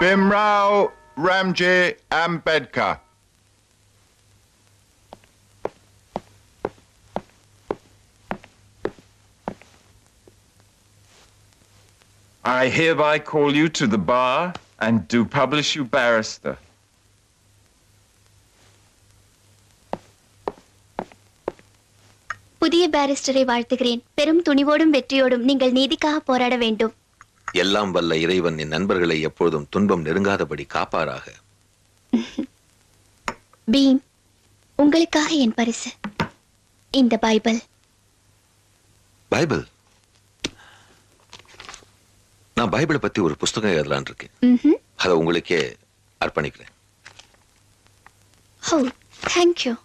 Bimrao Ramji Ambedkar. I hereby call you to the bar and do publish you barrister. புதிய பாரிஸ்டரை வாழ்த்துகிறேன். பெரும் துணிவோடும் வெற்றியோடும் நீங்கள் நீதிக்காக போராட வேண்டும். எல்லாம் வல்ல இறைவன் என் நண்பர்களை எப்பொழுதும் துன்பம் நெருங்காதபடி காப்பாராக. பீம், உங்களுக்காக என் பரிசு இந்த பைபிள். பைபிள்? நான் பைபிளை பத்தி ஒரு புஸ்தகம் எழுதலான் இருக்கேன். அதை உங்களுக்கே அர்ப்பணிக்கிறேன். ஓ, தேங்க்யூ.